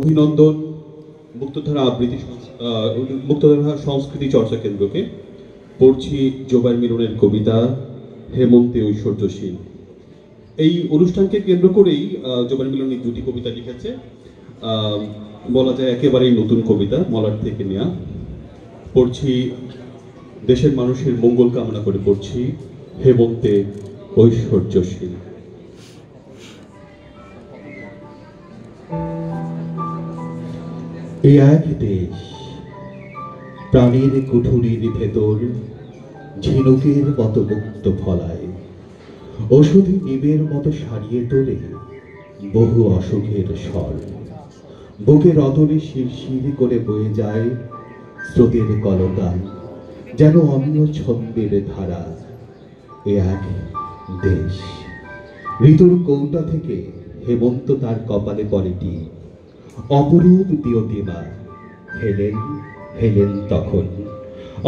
অভিনন্দন মুক্তধারা আবৃত্তি মুক্তধারা সংস্কৃতি চর্চা কেন্দ্রকে। পড়ছি জোবায়ের মিলনের কবিতা হেমন্তে ঐশ্বর্যশীল। এই অনুষ্ঠানকে কেন্দ্র করেই জোবায়ের মিলন দুটি কবিতা লিখেছে, বলা যায় একেবারেই নতুন কবিতা, মলার থেকে নেয়া। পড়ছি দেশের মানুষের মঙ্গল কামনা করে পড়ছি হেমন্তে ঐশ্বর্যশীল। এই এক দেশ, প্রাণীর কুঠুরির ভেতর ঝিনুকের মতো মুক্ত ফলায়, ওষুধি নিবের মতো সারিয়ে তোলে বহু অসুখের স্বর। বুকের অতলে শিরশির করে বয়ে যায় স্রোতের কলতান, যেন অমীয় ছন্দের ধারা। এ এক দেশ, ঋতুর কৌটা থেকে হেমন্ত তার কপালে পড়েটি, অপরূপ দিয়তিমা হেলেন হেলেন তখন।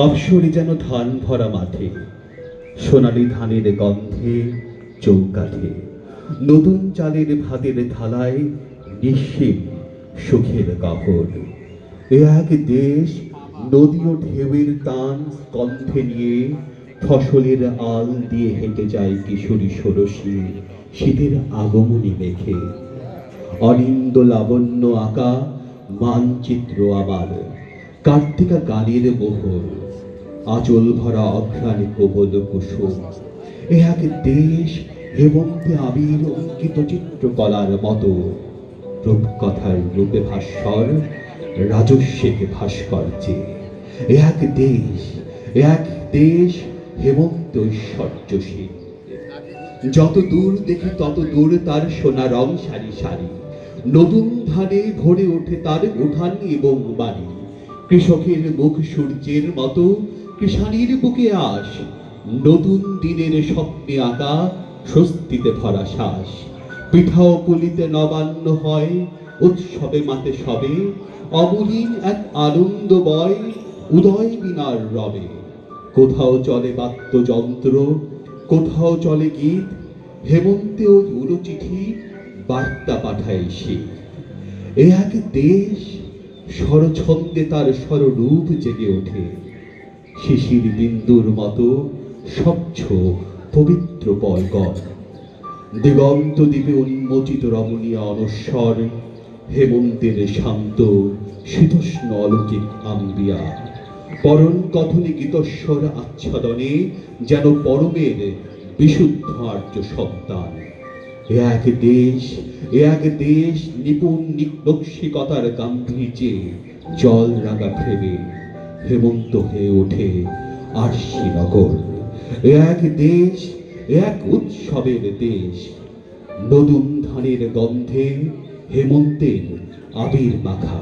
অবসরে যেন ধান ভরা মাঠে, সোনালি ধানের গন্ধে চৌকাঠে, নতুন চালের ভাতের থালায় নিঃসীম সুখের গহর। এ এক দেশ, নদী ও ঢেউয়ের টান কণ্ঠে নিয়ে ফসলের আল দিয়ে হেঁটে যায় কিশোরী ষোড়শী শীতের আগমনী মেঘে। অনিন্দ লাবণ্য আঁকা মানচিত্র আমার, কার্তিকা গানের মোহর, আঁচল ভরা অঘ্রাণে প্রবল কুসুম। এ এক দেশ, হেমন্তে আবির অঙ্কিত চিত্রকলার মতো, রূপকথার রূপে ভাস্বর, রাজস্বিকে ভাস্কর্যে। এ এক দেশ, এক দেশ, হেমন্ত ঐশ্বর্যশীল। যত দূর দেখি তত দূর তার সোনা রং সারি সারি, নতুন ধানে ভরে ওঠে তার উঠান এবং বাড়ি। কৃষকের মুখ সূর্যের মতো, কৃষাণীর বুকে আস, নতুন দিনের স্বপ্নে আঁকা স্বস্তিতে ভরা শ্বাস। পিঠাও পুলিতে নবান্ন হয়, উৎসবে মাতে সবে, অমলিন এক আনন্দ বয় উদয় বিনার রবে। কোথাও চলে বাদ্যযন্ত্র, কোথাও চলে গীত, হেমন্তে ওই উড়ো চিঠি বার্তা পাঠায় সে। এ এক দেশ, স্বরছন্দে তার স্বররূপ জেগে ওঠে, শিশির বিন্দুর মতো স্বচ্ছ পবিত্র পয়গম। দিগন্ত দ্বীপে উন্মোচিত রমণীয় অনস্বর, হেমন্তের শান্ত শীতোষ্ণ অলৌকিক আম্বিয়া। পরণ কথনে গীতস্বর আচ্ছাদনে যেন পরমের বিশুদ্ধ আর্য সন্তান। এ এক দেশ, এ এক দেশ, নিপুণ নকশিকতার গাম্ভীর্যে জল রাঙা ফেলে হেমন্ত হয়ে ওঠে আরশিনগর। এ এক দেশ, এক উৎসবের দেশ, নতুন ধানের গন্ধে হেমন্তের আবির মাখা।